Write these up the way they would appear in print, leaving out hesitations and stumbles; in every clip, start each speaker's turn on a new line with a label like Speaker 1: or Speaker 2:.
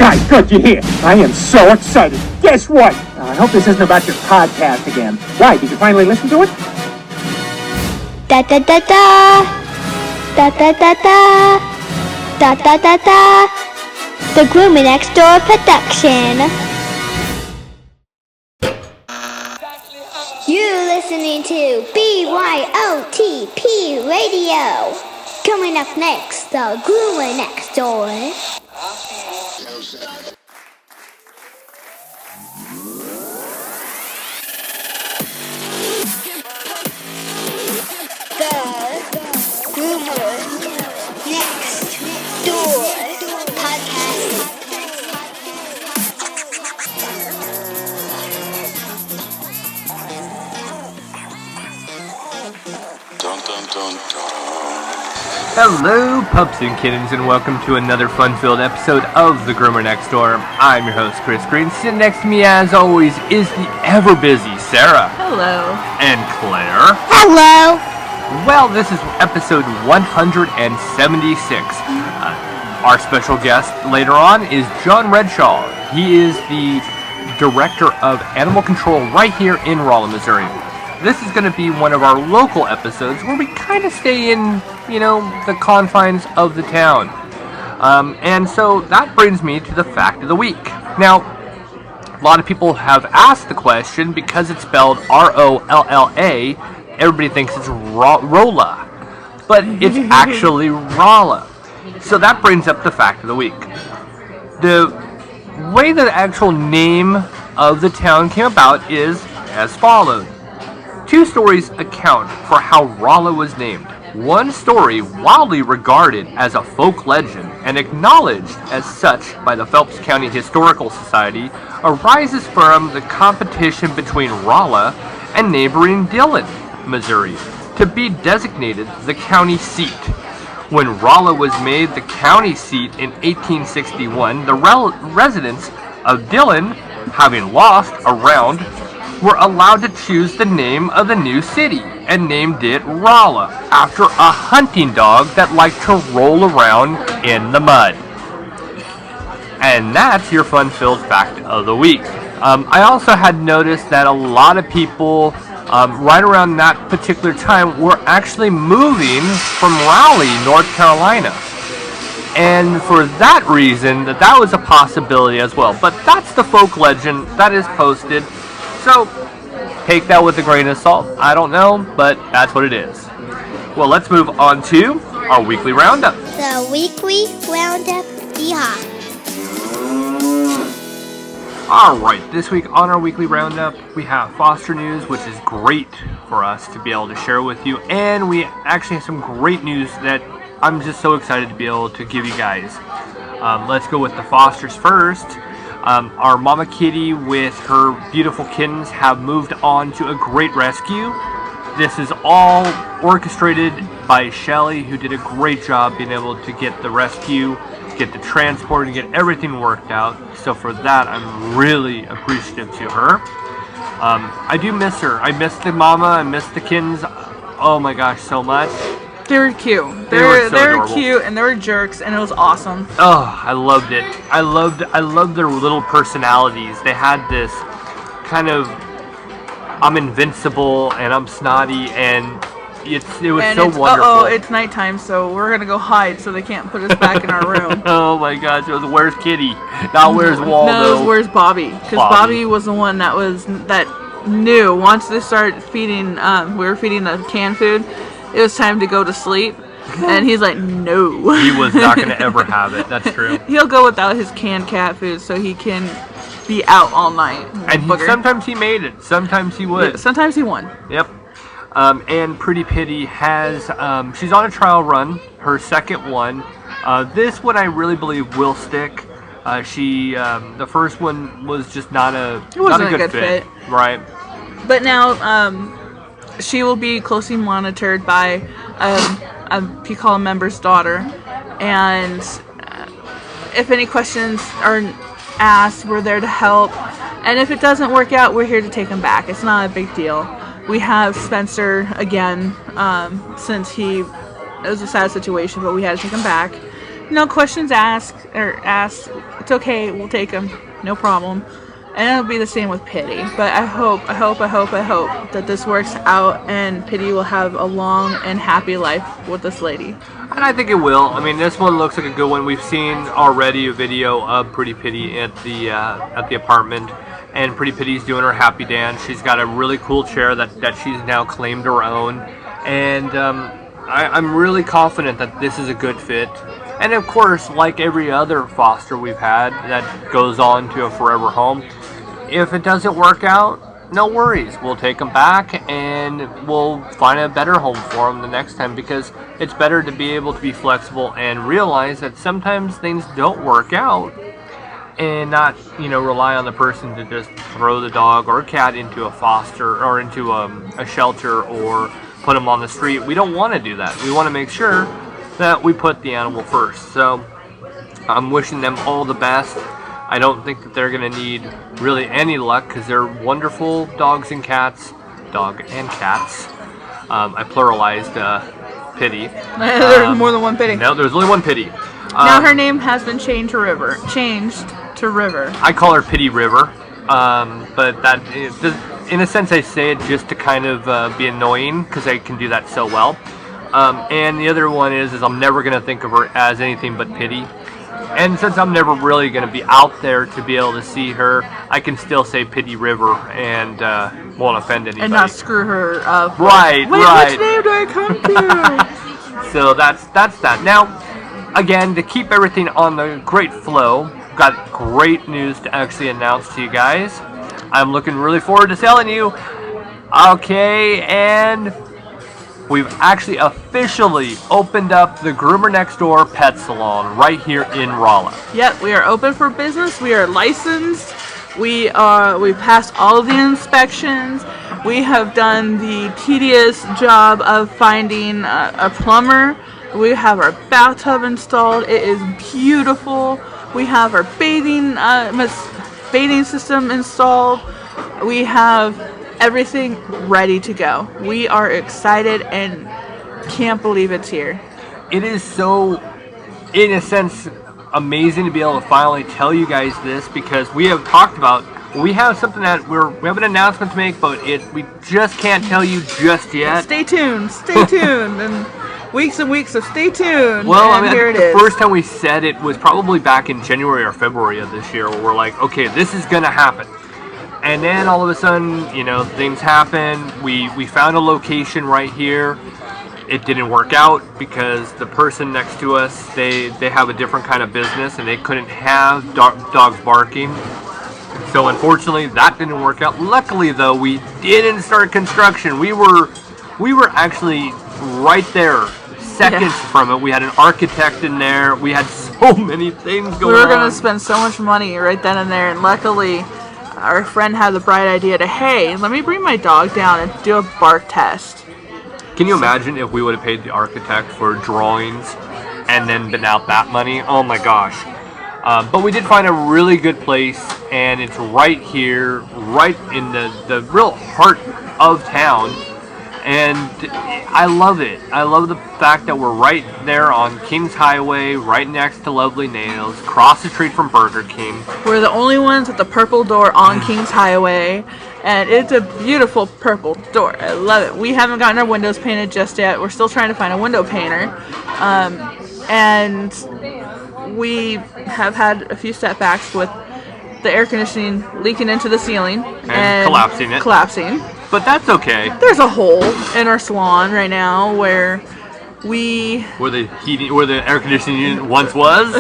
Speaker 1: Hi, good you're here. I am so excited. Guess what? I hope this isn't about your podcast again. Why, did you finally listen to it?
Speaker 2: Da da da da. Da da da da. Da da da da. The Groomer Next Door production. You're listening to BYOTP Radio. Coming up next, the Groomer Next Door. The Groomer Next Door podcast.
Speaker 3: Dun, dun, dun, dun.
Speaker 4: Hello, Pups and Kittens, and welcome to another fun-filled episode of The Groomer Next Door. I'm your host, Chris Green. Sitting next to me, as always, is the ever-busy Sarah.
Speaker 5: Hello.
Speaker 4: And Claire.
Speaker 2: Hello.
Speaker 4: Well, this is episode 176. Our special guest later on is John Redshaw. He is the director of animal control right here in Rolla, Missouri. This is going to be one of our local episodes where we kind of stay in, the confines of the town. And so that brings me to the fact of the week. Now, a lot of people have asked the question because it's spelled R-O-L-L-A. Everybody thinks it's Rolla, but it's actually Rolla. So that brings up the fact of the week. The way the actual name of the town came about is as follows. Two stories account for how Rolla was named. One story, widely regarded as a folk legend and acknowledged as such by the Phelps County Historical Society, arises from the competition between Rolla and neighboring Dillon, Missouri, to be designated the county seat. When Rolla was made the county seat in 1861, the residents of Dillon, having lost a round, were allowed to choose the name of the new city and named it Rolla after a hunting dog that liked to roll around in the mud. And that's your fun-filled fact of the week. I also had noticed that a lot of people right around that particular time were actually moving from Raleigh, North Carolina. And for that reason, that was a possibility as well. But that's the folk legend that is posted. So, take that with a grain of salt. I don't know, but that's what it is. Well, let's move on to our weekly roundup.
Speaker 2: The weekly roundup. Yeehaw.
Speaker 4: Alright, this week on our weekly roundup, we have foster news, which is great for us to be able to share with you. And we actually have some great news that I'm just so excited to be able to give you guys. Let's go with the fosters first. Our mama kitty with her beautiful kittens have moved on to a great rescue. This is all orchestrated by Shelly, who did a great job being able to get the rescue, get the transport, and get everything worked out. So for that, I'm really appreciative to her. I do miss her. I miss the mama. I miss the kittens. Oh my gosh, so much.
Speaker 5: They were cute. They were cute and they were jerks, and it was awesome.
Speaker 4: Oh, I loved it. I loved their little personalities. They had this kind of I'm invincible and I'm snotty, and it was so wonderful.
Speaker 5: Oh, it's nighttime, so we're gonna go hide so they can't put us back in our room.
Speaker 4: Oh my gosh, it was where's Kitty? Not where's Waldo.
Speaker 5: No, it was where's Bobby? Because Bobby was the one that knew once they started feeding. We were feeding the canned food. It was time to go to sleep, and he's like, no.
Speaker 4: He was not going to ever have it. That's true.
Speaker 5: He'll go without his canned cat food so he can be out all night.
Speaker 4: And sometimes he made it. Sometimes he would.
Speaker 5: Yeah, sometimes he won.
Speaker 4: Yep. And Pretty Pitty has, she's on a trial run, her second one. This one I really believe will stick. The first one was just not a good fit. Right.
Speaker 5: But now, she will be closely monitored by a PCAL member's daughter, and if any questions are asked, we're there to help. And if it doesn't work out, we're here to take him back. It's not a big deal. We have Spencer again, since it was a sad situation, but we had to take him back. No questions asked. It's okay. We'll take them. No problem. And it'll be the same with Pity. But I hope that this works out and Pity will have a long and happy life with this lady.
Speaker 4: And I think it will. I mean, this one looks like a good one. We've seen already a video of Pretty Pity at the apartment, and Pretty Pity's doing her happy dance. She's got a really cool chair that she's now claimed her own, and I'm really confident that this is a good fit. And of course, like every other foster we've had that goes on to a forever home, if it doesn't work out, no worries. We'll take them back and we'll find a better home for them the next time, because it's better to be able to be flexible and realize that sometimes things don't work out, and not, rely on the person to just throw the dog or cat into a foster or into a shelter or put them on the street. We don't want to do that. We want to make sure that we put the animal first. So I'm wishing them all the best. I don't think that they're going to need really any luck, because they're wonderful dogs and cats. Dog and cats. I pluralized Pity.
Speaker 5: There's more than one Pity.
Speaker 4: No, there's only one Pity.
Speaker 5: Now her name has been changed to River.
Speaker 4: I call her Pity River. But that, in a sense, I say it just to kind of be annoying, because I can do that so well. And the other one is I'm never going to think of her as anything but Pity. And since I'm never really going to be out there to be able to see her, I can still say Pity River and won't offend anybody.
Speaker 5: And not screw her up.
Speaker 4: Right.
Speaker 5: Which name do I come to?
Speaker 4: So that's that. Now, again, to keep everything on the great flow, got great news to actually announce to you guys. I'm looking really forward to telling you. Okay, and we've actually officially opened up the Groomer Next Door Pet Salon right here in Rolla.
Speaker 5: Yep, we are open for business. We are licensed. We passed all of the inspections. We have done the tedious job of finding a plumber. We have our bathtub installed. It is beautiful. We have our bathing system installed. We have everything ready to go. We are excited and can't believe it's here.
Speaker 4: It is so, in a sense, amazing to be able to finally tell you guys this, because we have talked about, we have something that we have an announcement to make, but we just can't tell you just yet.
Speaker 5: Stay tuned, and weeks and weeks of stay tuned.
Speaker 4: Well,
Speaker 5: and here it is.
Speaker 4: The first time we said it was probably back in January or February of this year, where we're like, okay, this is gonna happen. And then all of a sudden, things happen. We found a location right here. It didn't work out because the person next to us, they have a different kind of business, and they couldn't have dogs barking. So unfortunately, that didn't work out. Luckily, though, we didn't start construction. We were actually right there, seconds from it. We had an architect in there. We had so many things going on.
Speaker 5: We were going to spend so much money right then and there, and luckily, our friend had the bright idea to, hey, let me bring my dog down and do a bark test.
Speaker 4: Can you imagine if we would have paid the architect for drawings and then been out that money? Oh my gosh. But we did find a really good place, and it's right here, right in the real heart of town. And I love it. I love the fact that we're right there on Kings Highway, right next to Lovely Nails, across the street from Burger King.
Speaker 5: We're the only ones with the purple door on Kings Highway, and it's a beautiful purple door. I love it. We haven't gotten our windows painted just yet. We're still trying to find a window painter. And we have had a few setbacks with the air conditioning leaking into the ceiling and collapsing.
Speaker 4: But that's okay.
Speaker 5: There's a hole in our salon right now where the air conditioning unit once was.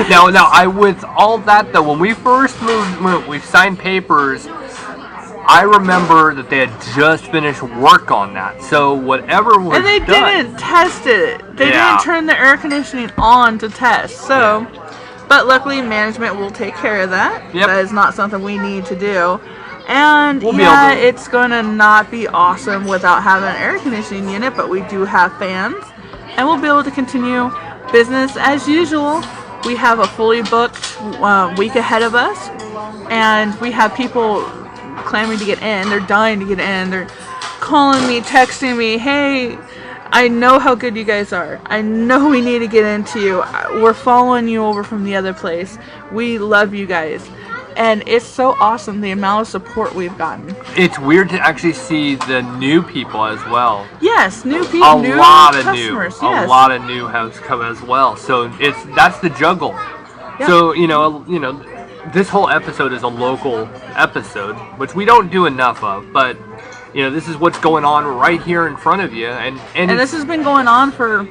Speaker 4: Now, with all that though, when we first moved, when we signed papers, I remember that they had just finished work on that. So whatever was
Speaker 5: done, and they didn't test it. They didn't turn the air conditioning on to test. So, but luckily management will take care of that.
Speaker 4: Yep.
Speaker 5: That is not something we need to do. And it's going to not be awesome without having an air conditioning unit, but we do have fans. And we'll be able to continue business as usual. We have a fully booked week ahead of us. And we have people clamoring to get in. They're dying to get in. They're calling me, texting me, hey, I know how good you guys are. I know we need to get into you. We're following you over from the other place. We love you guys. And it's so awesome the amount of support we've gotten.
Speaker 4: It's weird to actually see the new people as well.
Speaker 5: Yes, new people,
Speaker 4: A lot of
Speaker 5: customers.
Speaker 4: new,
Speaker 5: Yes.
Speaker 4: a lot of new has come as well. So that's the juggle.
Speaker 5: Yeah.
Speaker 4: So this whole episode is a local episode, which we don't do enough of, but this is what's going on right here in front of you, and
Speaker 5: this has been going on for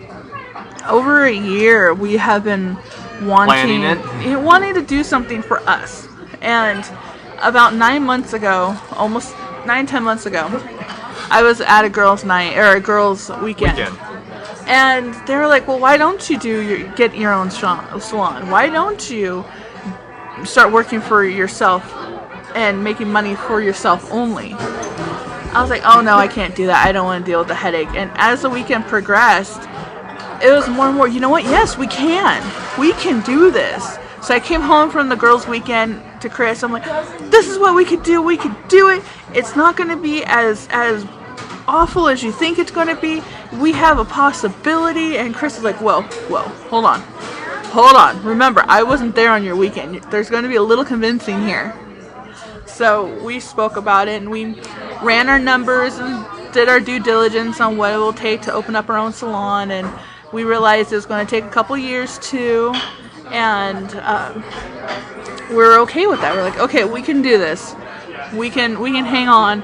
Speaker 5: over a year. We have been wanting to do something for us, and about 9 months ago, almost 9-10 months ago, I was at a girls' night or a girls' weekend. And they were like, well, why don't you get your own salon? Why don't you start working for yourself and making money for yourself only? I was like, oh no, I can't do that. I don't want to deal with the headache. And as the weekend progressed, it was more and more, you know what? Yes, we can. We can do this. So I came home from the girls' weekend to Chris. I'm like, this is what we could do. We could do it. It's not going to be as awful as you think it's going to be. We have a possibility. And Chris is like, whoa, hold on. Remember, I wasn't there on your weekend. There's going to be a little convincing here. So we spoke about it, and we ran our numbers and did our due diligence on what it will take to open up our own salon. And we realized it was going to take a couple years too. And we're okay with that. We're like, okay, we can do this. We can hang on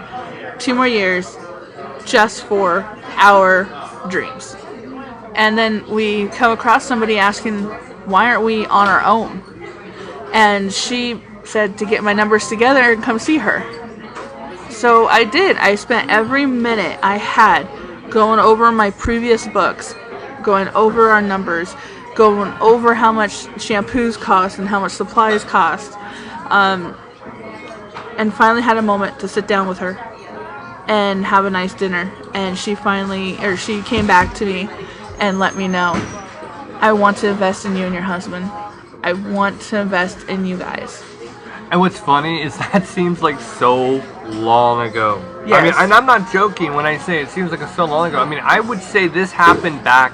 Speaker 5: 2 more years just for our dreams. And then we come across somebody asking, why aren't we on our own? And she said to get my numbers together and come see her. So I did. I spent every minute I had going over my previous books, going over our numbers, going over how much shampoos cost and how much supplies cost, and finally had a moment to sit down with her and have a nice dinner. And she came back to me and let me know, I want to invest in you and your husband. I want to invest in you guys.
Speaker 4: And what's funny is that seems like so long ago.
Speaker 5: Yes.
Speaker 4: I mean, and I'm not joking when I say it seems like so long ago. I mean, I would say this happened back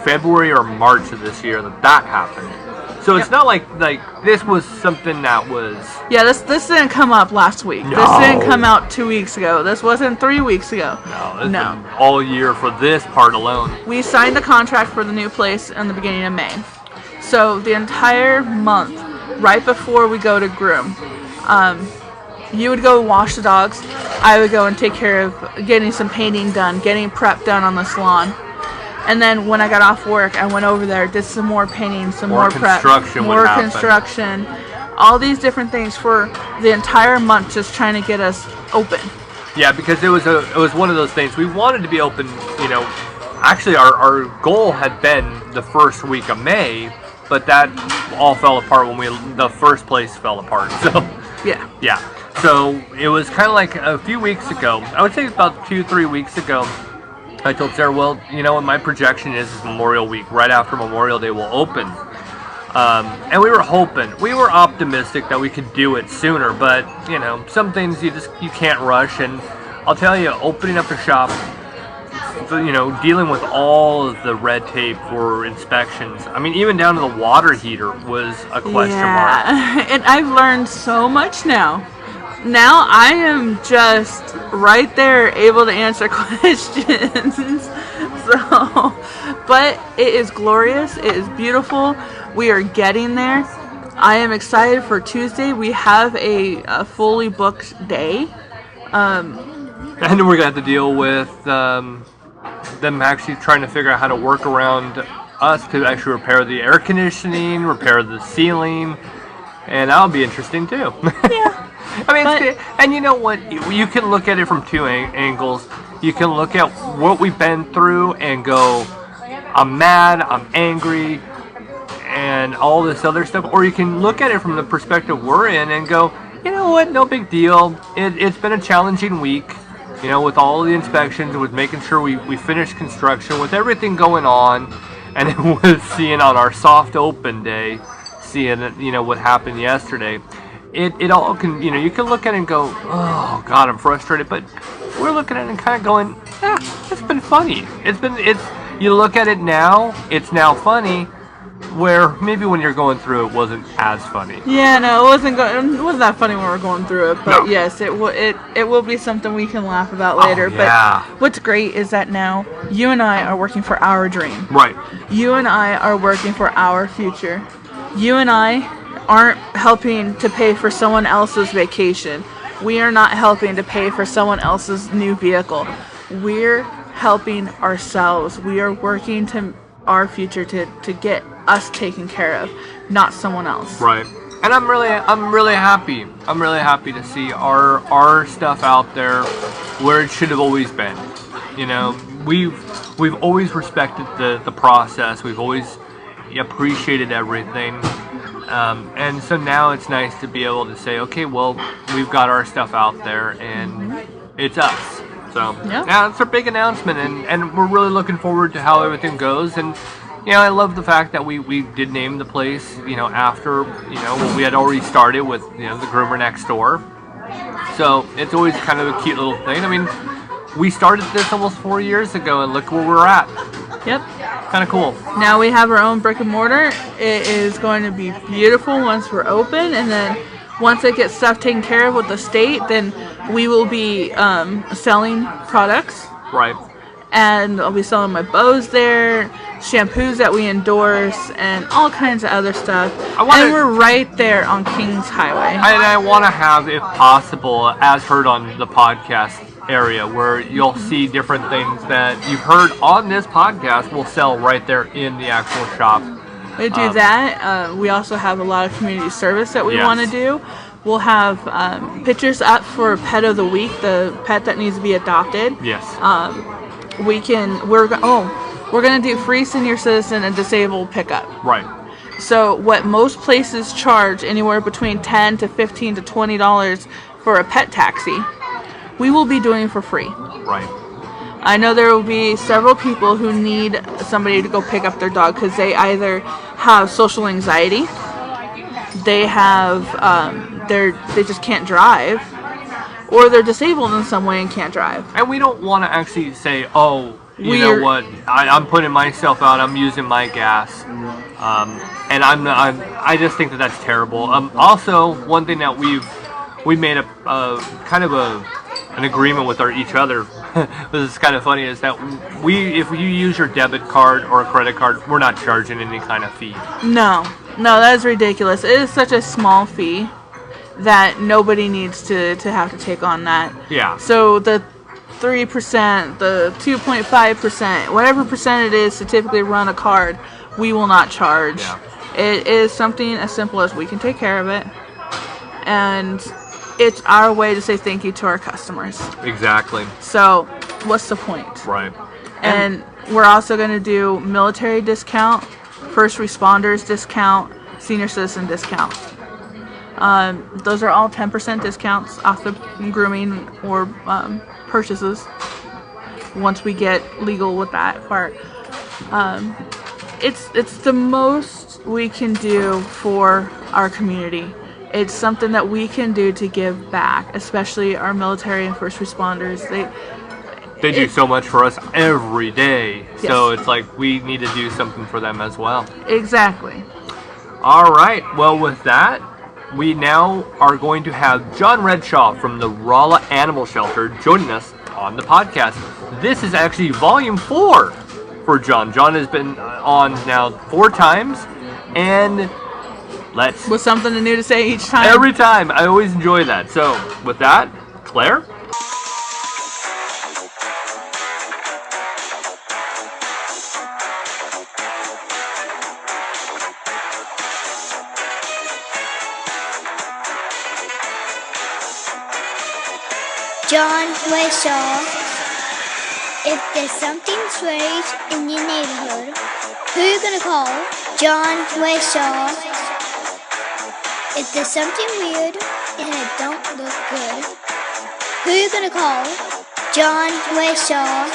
Speaker 4: February or March of this year that happened. So it's not like this was something that was...
Speaker 5: Yeah, this didn't come up last week.
Speaker 4: No.
Speaker 5: This didn't come out 2 weeks ago. This wasn't 3 weeks ago.
Speaker 4: No, this been all year for this part alone.
Speaker 5: We signed the contract for the new place in the beginning of May. So the entire month, right before we go to groom, you would go wash the dogs. I would go and take care of getting some painting done, getting prep done on the salon. And then when I got off work, I went over there, did some more painting, some more prep, more construction, all these different things for the entire month, just trying to get us open.
Speaker 4: Yeah, because it was one of those things. We wanted to be open, actually our goal had been the first week of May, but that all fell apart when the first place fell apart. So yeah. So it was kind of like a few weeks ago. I would say about 2-3 weeks ago. I told Sarah, well, what my projection is Memorial Week. Right after Memorial Day, we'll open. And we were optimistic that we could do it sooner. But some things you can't rush. And I'll tell you, opening up a shop, dealing with all of the red tape for inspections. I mean, even down to the water heater was a question mark.
Speaker 5: And I've learned so much now. Now I am just right there able to answer questions. But it is glorious. It is beautiful. We are getting there. I am excited for Tuesday. We have a fully booked day.
Speaker 4: And we're going to have to deal with them actually trying to figure out how to work around us to actually repair the air conditioning, repair the ceiling. And that'll be interesting too.
Speaker 5: Yeah.
Speaker 4: I mean, and you know what? You can look at it from two angles. You can look at what we've been through and go, I'm mad, I'm angry, and all this other stuff. Or you can look at it from the perspective we're in and go, you know what? No big deal. It's been a challenging week, with all the inspections, with making sure we finish construction, with everything going on, and then with seeing on our soft open day, seeing what happened yesterday. It all can, you can look at it and go, oh God, I'm frustrated. But we're looking at it and kind of going, it's been funny. You look at it now, it's now funny, where maybe when you're going through it wasn't as funny.
Speaker 5: Yeah, no, it wasn't that funny when we were going through it, but
Speaker 4: No.
Speaker 5: yes, it will be something we can laugh about later.
Speaker 4: Yeah.
Speaker 5: But what's great is that now you and I are working for our dream.
Speaker 4: Right.
Speaker 5: You and I are working for our future. You and I aren't helping to pay for someone else's vacation. We are not helping to pay for someone else's new vehicle. We're helping ourselves. We are working to our future to get us taken care of, not someone else.
Speaker 4: Right. And I'm really happy. I'm really happy to see our stuff out there where it should have always been. You know, we've always respected the process. We've always appreciated everything. And so now it's nice to be able to say, okay, well, we've got our stuff out there and it's us. So, yeah, it's a big announcement, and we're really looking forward to how everything goes. And, I love the fact that we did name the place, after, what we had already started with, the Groomer Next Door. So, it's always kind of a cute little thing. I mean, we started this almost 4 years ago, and look where we're at.
Speaker 5: Yep.
Speaker 4: Kind of cool.
Speaker 5: Now we have our own brick and mortar. It is going to be beautiful once we're open, and then once it gets stuff taken care of with the state, then we will be selling products.
Speaker 4: Right.
Speaker 5: And I'll be selling my bows there, shampoos that we endorse, and all kinds of other stuff. And we're right there on Kings Highway.
Speaker 4: And I want to have, if possible, as heard on the podcast area, where you'll see different things that you've heard on this podcast will sell right there in the actual shop.
Speaker 5: We do that. We also have a lot of community service that we want to do. We'll have pictures up for Pet of the Week, the pet that needs to be adopted.
Speaker 4: Yes.
Speaker 5: We're going to do free senior citizen and disabled pickup.
Speaker 4: Right.
Speaker 5: So what most places charge anywhere between $10 to $15 to $20 for a pet taxi, we will be doing for free.
Speaker 4: Right.
Speaker 5: I know there will be several people who need somebody to go pick up their dog because they either have social anxiety, they have they just can't drive, or they're disabled in some way and can't drive.
Speaker 4: And we don't want to actually say, oh, you know what, I'm putting myself out, I'm using my gas, and I just think that's terrible. Also, one thing that we made a kind of an agreement with each other. This is kind of funny, is that if you use your debit card or a credit card, we're not charging any kind of fee.
Speaker 5: No, that is ridiculous. It is such a small fee that nobody needs to have to take on that. Yeah. So the 3%, the 2.5%, whatever percent it is to typically run a card, we will not charge. Yeah. It is something as simple as we can take care of it, and it's our way to say thank you to our customers. Exactly. So, what's the point? Right. And we're also going to do military discount, first responders discount, senior citizen discount. Those are all 10% discounts off the grooming or purchases once we get legal with that part. It's the most we can do for our community. It's something that we can do to give back, especially our military and first responders. They do so much for us every day. Yes. So it's like we need to do something for them as well. Exactly. All right. Well, with that, we now are going to have John Redshaw from the Rolla Animal Shelter joining us on the podcast. This is actually volume 4 for John. John has been on now 4 times, and with something new to say each time. Every time. I always enjoy that. So, with that, Claire?
Speaker 2: John Redshaw. If there's something strange in your neighborhood, who are you gonna call? John Redshaw. If there's something weird and it don't look good, who are you gonna call? John Redshaw.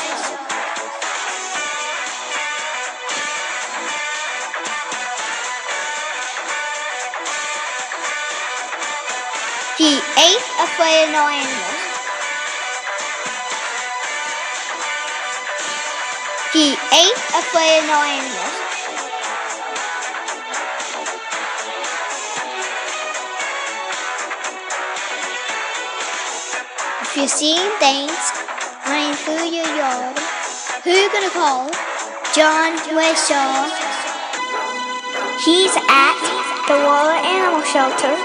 Speaker 2: He ain't afraid of no animals. He ain't afraid of no animals. If you're seeing things running through your yard, who you gonna call? John Redshaw. He's at the Rolla Animal Shelter.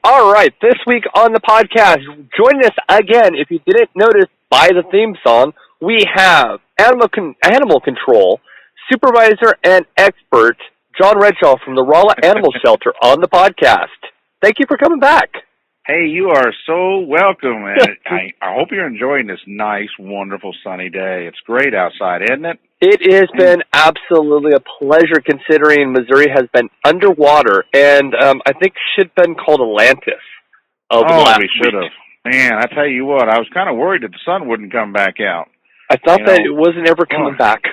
Speaker 4: All right, this week on the podcast, joining us again, if you didn't notice by the theme song, we have animal control supervisor and expert John Redshaw from the Rolla Animal Shelter on the podcast. Thank you for coming back.
Speaker 6: Hey, you are so welcome, and I hope you're enjoying this nice, wonderful, sunny day. It's great outside, isn't it?
Speaker 4: It has been absolutely a pleasure considering Missouri has been underwater, and I think should have been called Atlantis.
Speaker 6: We should have. Man, I tell you what, I was kind of worried that the sun wouldn't come back out.
Speaker 4: I thought that it wasn't ever coming back.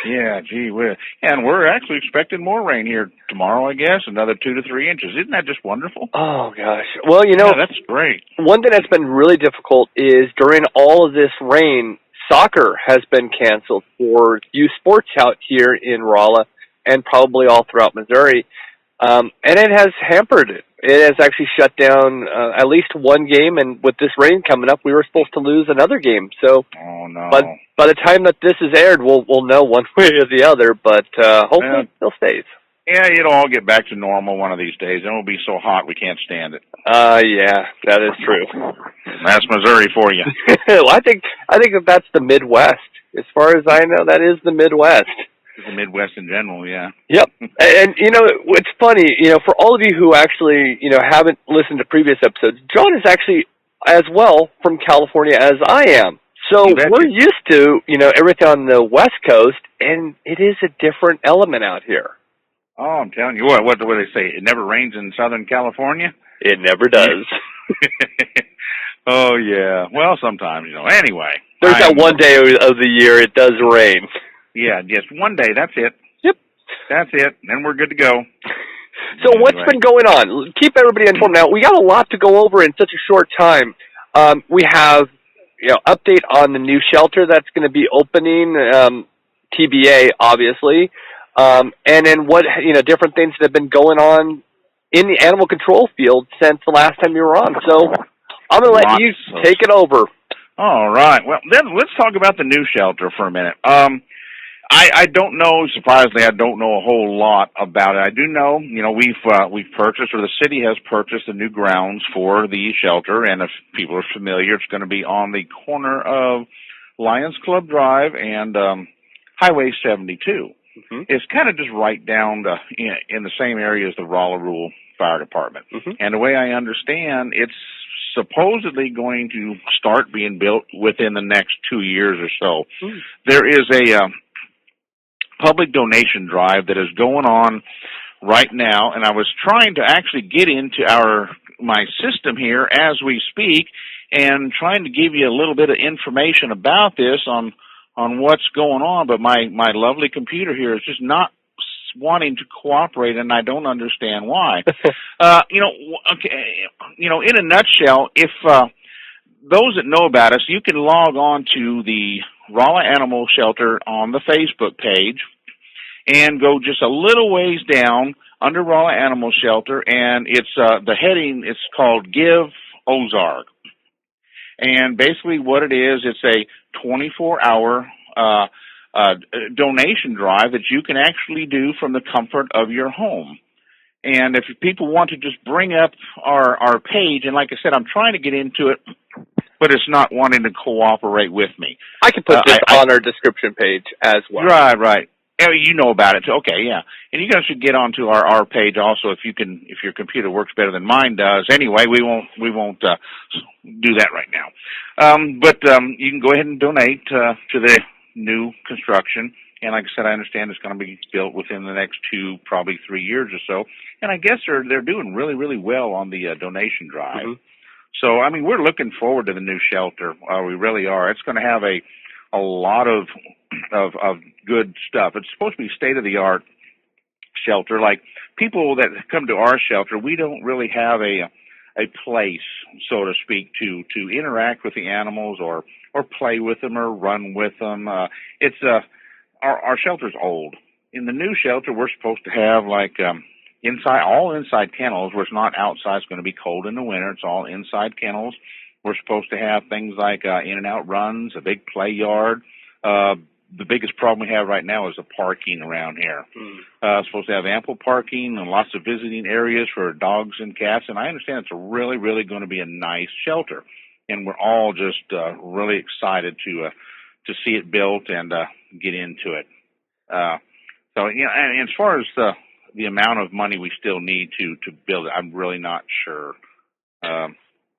Speaker 6: Yeah, gee whiz. And we're actually expecting more rain here tomorrow, I guess, another 2 to 3 inches. Isn't that just wonderful?
Speaker 4: Oh, gosh. Well,
Speaker 6: that's great.
Speaker 4: One thing that's been really difficult is during all of this rain, soccer has been canceled for youth sports out here in Rolla and probably all throughout Missouri. And it has hampered it. It has actually shut down at least one game, and with this rain coming up, we were supposed to lose another game. So,
Speaker 6: oh no!
Speaker 4: But by the time that this is aired, we'll know one way or the other. But hopefully, it still stays.
Speaker 6: Yeah, it'll all get back to normal one of these days. It'll be so hot we can't stand it.
Speaker 4: Yeah, that is true.
Speaker 6: That's Missouri for you.
Speaker 4: Well, I think that's the Midwest. As far as I know, that is the Midwest.
Speaker 6: The Midwest in general, yeah.
Speaker 4: Yep. And, it's funny, for all of you who actually, haven't listened to previous episodes, John is actually as well from California as I am. So we're used to, everything on the West Coast, and it is a different element out here.
Speaker 6: Oh, I'm telling you what do they say? It never rains in Southern California?
Speaker 4: It never does.
Speaker 6: Oh, yeah. Well, sometimes, Anyway.
Speaker 4: There's that one day of the year it does rain.
Speaker 6: Yeah, just one day. That's it.
Speaker 4: Yep.
Speaker 6: That's it. Then we're good to go.
Speaker 4: So what's been going on? Keep everybody informed. Now, we got a lot to go over in such a short time. We have, update on the new shelter that's going to be opening, TBA, obviously. And then what, different things that have been going on in the animal control field since the last time you were on. So I'm going to let you take it over. All
Speaker 6: right. Well, then let's talk about the new shelter for a minute. I don't know, surprisingly, I don't know a whole lot about it. I do know, we've purchased, or the city has purchased the new grounds for the shelter, and if people are familiar, it's going to be on the corner of Lions Club Drive and Highway 72. Mm-hmm. It's kind of just right down in the same area as the Rolla Rural Fire Department. Mm-hmm. And the way I understand, it's supposedly going to start being built within the next 2 years or so. Mm. There is a public donation drive that is going on right now, and I was trying to actually get into my system here as we speak and trying to give you a little bit of information about this on what's going on, but my lovely computer here is just not wanting to cooperate, and I don't understand why. In a nutshell, if those that know about us, you can log on to the Rolla Animal Shelter on the Facebook page and go just a little ways down under Rolla Animal Shelter, and it's the heading is called Give Ozark. And basically what it is, it's a 24-hour donation drive that you can actually do from the comfort of your home. And if people want to just bring up our page, and like I said, I'm trying to get into it, but it's not wanting to cooperate with me.
Speaker 4: I can put this on our description page as well.
Speaker 6: Right. You know about it. Okay, yeah. And you guys should get onto our page also if your computer works better than mine does. Anyway, we won't do that right now. But you can go ahead and donate to the new construction. And like I said, I understand it's going to be built within the next 2, probably 3 years or so. And I guess they're doing really, really well on the donation drive. Mm-hmm. So, I mean, we're looking forward to the new shelter. We really are. It's going to have a lot of good stuff. It's supposed to be state-of-the-art shelter. Like, people that come to our shelter, we don't really have a place, so to speak, to interact with the animals or play with them or run with them. Our shelter's old. In the new shelter, we're supposed to have like all inside kennels, where it's not outside. It's going to be cold in the winter. It's all inside kennels. We're supposed to have things like in and out runs, a big play yard. The biggest problem we have right now is the parking around here. Supposed to have ample parking and lots of visiting areas for dogs and cats. And I understand it's really, really going to be a nice shelter. And we're all just really excited to see it built and get into it. So, you know, and as far as the amount of money we still need to build it, I'm really not sure.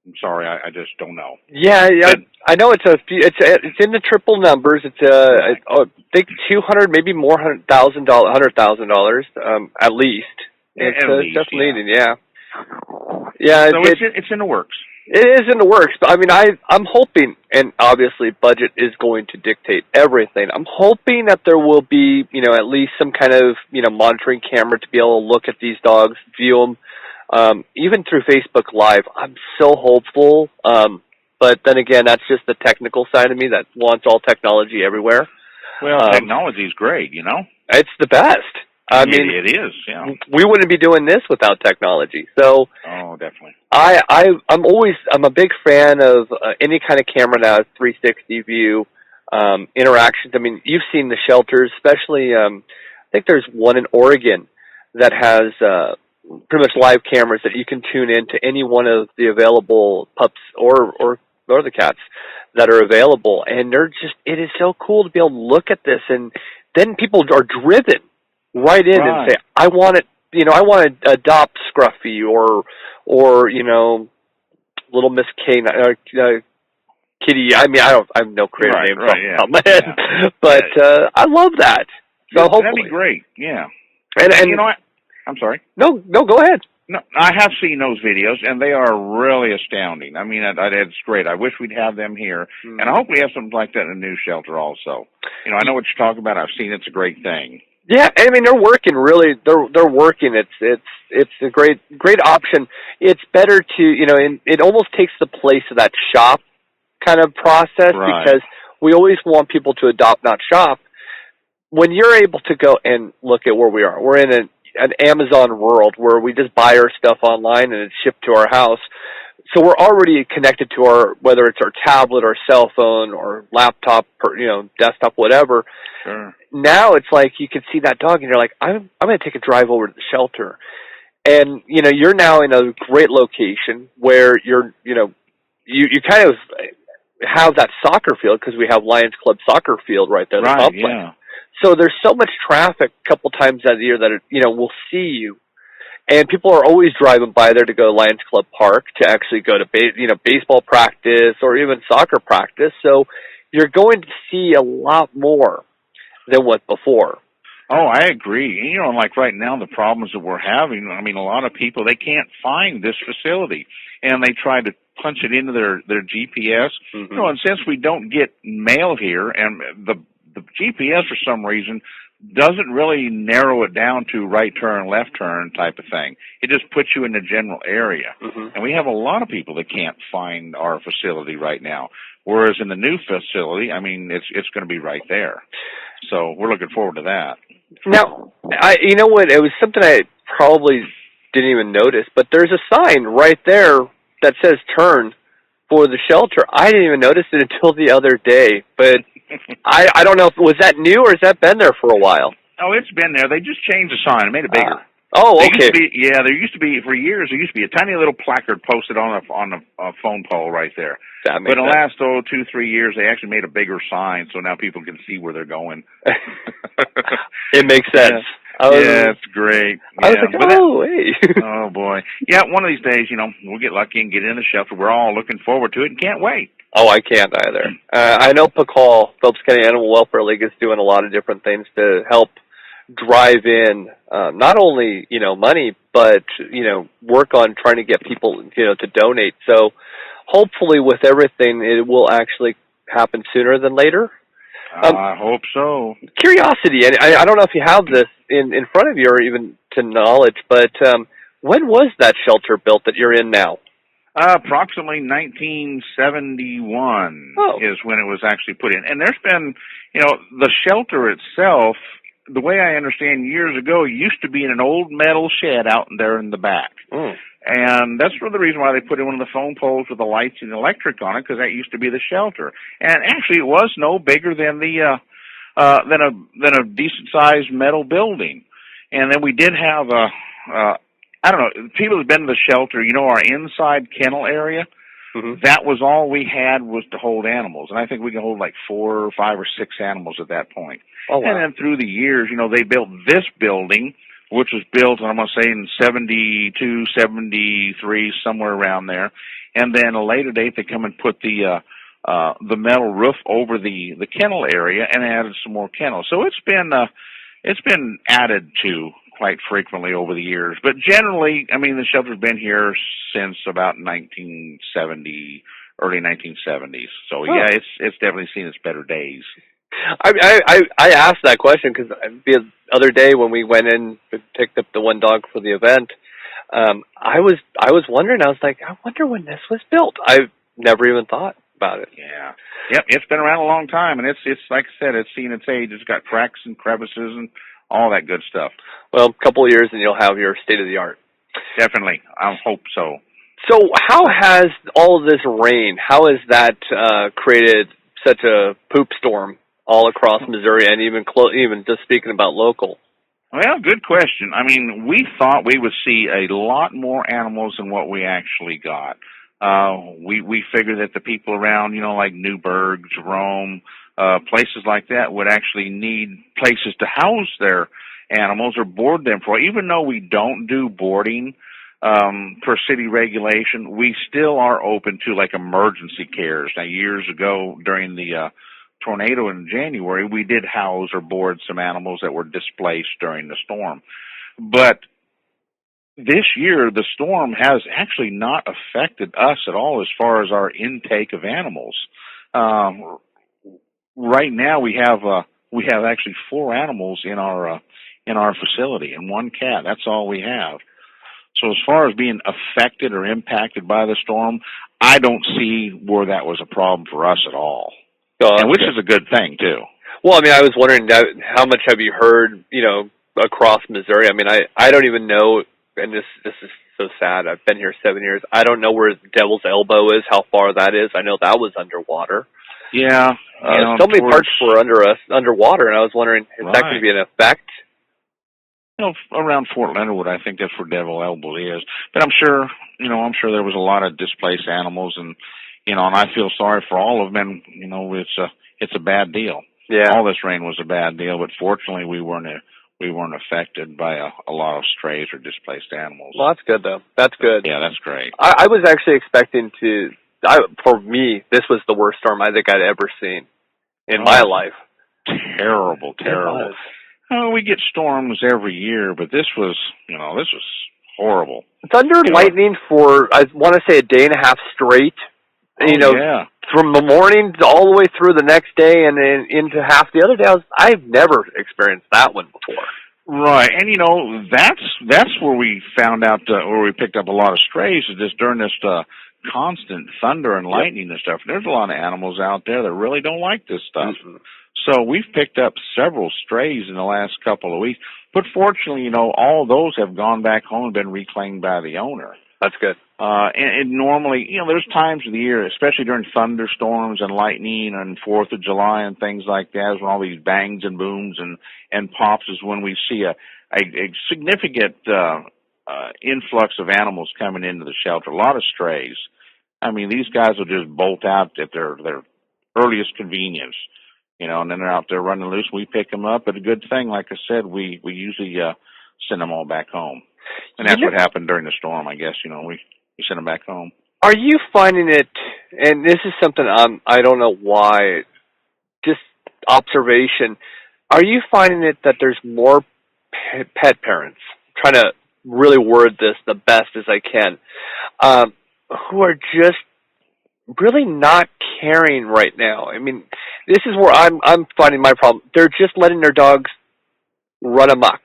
Speaker 6: I'm sorry, I just don't know.
Speaker 7: Yeah, but, I know it's in the triple numbers. It's I think $200, maybe more, $100,000 at least. It's
Speaker 6: at least,
Speaker 7: definitely needed. Yeah.
Speaker 6: So it's in the works.
Speaker 7: It is in the works, but I mean, I'm hoping, and obviously budget is going to dictate everything. I'm hoping that there will be, you know, at least some kind of, you know, monitoring camera to be able to look at these dogs, view them. Even through Facebook Live, I'm so hopeful. But then again, that's just the technical side of me that wants all technology everywhere.
Speaker 6: Well, technology is great, you know?
Speaker 7: It's the best. I mean,
Speaker 6: it is, yeah.
Speaker 7: We wouldn't be doing this without technology. So,
Speaker 6: oh, definitely.
Speaker 7: I'm a big fan of any kind of camera that has 360 view, interactions. I mean, you've seen the shelters, especially, I think there's one in Oregon that has, pretty much live cameras that you can tune in to any one of the available pups or the cats that are available. And it is so cool to be able to look at this. And then people are driven right in and say, I want it, you know, I want to adopt Scruffy or, you know, Little Miss Kane, Kitty. I mean, I have no creative name off the top of my head, but, I love that. So hopefully.
Speaker 6: That'd be great. Yeah.
Speaker 7: And
Speaker 6: you know what? I'm sorry.
Speaker 7: No, go ahead.
Speaker 6: No, I have seen those videos, and they are really astounding. I mean, it's great. I wish we'd have them here, and I hope we have something like that in a new shelter also. You know, I know what you're talking about. I've seen it's a great thing.
Speaker 7: Yeah, I mean, they're working really. They're working. It's a great option. It's better to, you know, and it almost takes the place of that shop kind of process because we always want people to adopt, not shop. When you're able to go and look at where we are, we're in an Amazon world where we just buy our stuff online and it's shipped to our house. So we're already connected to whether it's our tablet or cell phone or laptop or, you know, desktop, whatever.
Speaker 6: Sure.
Speaker 7: Now it's like you can see that dog and you're like, I'm going to take a drive over to the shelter. And, you know, you're now in a great location where you kind of have that soccer field because we have Lions Club soccer field right there.
Speaker 6: Right, yeah.
Speaker 7: So there's so much traffic a couple times out of the year that, you know, we'll see you. And people are always driving by there to go to Lions Club Park to actually go to baseball practice or even soccer practice. So you're going to see a lot more than what before.
Speaker 6: Oh, I agree. You know, like right now, the problems that we're having, I mean, a lot of people, they can't find this facility, and they try to punch it into their GPS. You know, and since we don't get mail here, and the GPS for some reason doesn't really narrow it down to right turn, left turn type of thing. It just puts you in the general area. And we have a lot of people that can't find our facility right now. Whereas in the new facility, I mean, it's going to be right there. So we're looking forward to that.
Speaker 7: Now, you know what? It was something I probably didn't even notice, but there's a sign right there that says turn for the shelter. I didn't even notice it until the other day, but I don't know if was that new or has that been there for a while?
Speaker 6: Oh, it's been there. They just changed the sign and made it bigger.
Speaker 7: Okay.
Speaker 6: There used to be for years. There used to be a tiny little placard posted on a phone pole right there. But in the last 2-3 years, they actually made a bigger sign, so now people can see where they're going.
Speaker 7: It makes sense.
Speaker 6: Yeah, it's great.
Speaker 7: I was like, hey.
Speaker 6: Oh, boy. Yeah, one of these days, you know, we'll get lucky and get in the shelter. We're all looking forward to it and can't wait.
Speaker 7: Oh, I can't either. I know PACAL, Phelps County Animal Welfare League, is doing a lot of different things to help drive in not only, you know, money, but, you know, work on trying to get people, you know, to donate. So hopefully with everything, it will actually happen sooner than later.
Speaker 6: I hope so.
Speaker 7: Curiosity, and I don't know if you have this in front of you or even to knowledge, but when was that shelter built that you're in now?
Speaker 6: Approximately 1971 is when it was actually put in. And there's been, the shelter itself, the way I understand years ago, it used to be in an old metal shed out there in the back.
Speaker 7: Mm.
Speaker 6: And that's for the reason why they put in one of the phone poles with the lights and electric on it, because that used to be the shelter. And actually, it was no bigger than than a decent-sized metal building. And then we did have I don't know, people who've been to the shelter, our inside kennel area, that was all we had was to hold animals. And I think we can hold like 4 or 5 or 6 animals at that point.
Speaker 7: Oh, wow.
Speaker 6: And then through the years, they built this building, which was built, I'm going to say, in 72, 73, somewhere around there. And then at a later date, they come and put the metal roof over the kennel area and added some more kennels. So it's been added to quite frequently over the years. But generally, the shelter's been here since about 1970, early 1970s. So, yeah, it's definitely seen its better days.
Speaker 7: I asked that question because the other day when we went in and picked up the one dog for the event, I was wondering, I was like, I wonder when this was built. I've never even thought about it.
Speaker 6: Yeah. Yep, it's been around a long time, and it's like I said, it's seen its age. It's got cracks and crevices and all that good stuff.
Speaker 7: Well, a couple of years and you'll have your state-of-the-art.
Speaker 6: Definitely. I hope so.
Speaker 7: So how has all of this rain, how has that created such a poop storm all across Missouri and even just speaking about local?
Speaker 6: Well, good question. We thought we would see a lot more animals than what we actually got. We figured that the people around, like Newburgh, Jerome, places like that would actually need places to house their animals or board them for. Even though we don't do boarding per city regulation, we still are open to like emergency cares. Now, years ago during the tornado in January, we did house or board some animals that were displaced during the storm. But this year, the storm has actually not affected us at all as far as our intake of animals. Right now, we have actually 4 animals in our facility and 1 cat. That's all we have. So as far as being affected or impacted by the storm, I don't see where that was a problem for us at all. And which is a good thing too.
Speaker 7: Well, I was wondering how much have you heard, across Missouri? I don't even know, and this is so sad. I've been here 7 years. I don't know where Devil's Elbow is, how far that is. I know that was underwater.
Speaker 6: Yeah.
Speaker 7: So many parts were underwater, and I was wondering, is that going to be an effect?
Speaker 6: Around Fort Leonard Wood, I think that's where Devil Elbow is. But I'm sure there was a lot of displaced animals, and and I feel sorry for all of them. And it's a bad deal.
Speaker 7: Yeah.
Speaker 6: All this rain was a bad deal, but fortunately we weren't affected by a lot of strays or displaced animals.
Speaker 7: Well, that's good though. That's good.
Speaker 6: Yeah, that's great.
Speaker 7: I was actually expecting for me, this was the worst storm I think I'd ever seen in my life.
Speaker 6: Terrible. We get storms every year, but this was horrible.
Speaker 7: Thunder and lightning for, I want to say, a day and a half straight.
Speaker 6: Yeah.
Speaker 7: From the morning all the way through the next day and then into half the other day. I've never experienced that one before.
Speaker 6: Right, and that's where we found out, where we picked up a lot of strays, is just during this constant thunder and lightning and stuff. There's a lot of animals out there that really don't like this stuff. Mm-hmm. So we've picked up several strays in the last couple of weeks. But fortunately, all those have gone back home and been reclaimed by the owner.
Speaker 7: That's good.
Speaker 6: And normally, there's times of the year, especially during thunderstorms and lightning and 4th of July and things like that, when all these bangs and booms and pops is when we see a significant influx of animals coming into the shelter. A lot of strays. These guys will just bolt out at their earliest convenience, and then they're out there running loose. We pick them up. But a good thing, like I said, we usually send them all back home. And that's what happened during the storm, I guess. We sent them back home.
Speaker 7: Are you finding it, and this is something I don't know why, just observation, are you finding it that there's more pet parents, trying to really word this the best as I can, who are just really not caring right now? This is where I'm finding my problem. They're just letting their dogs run amok.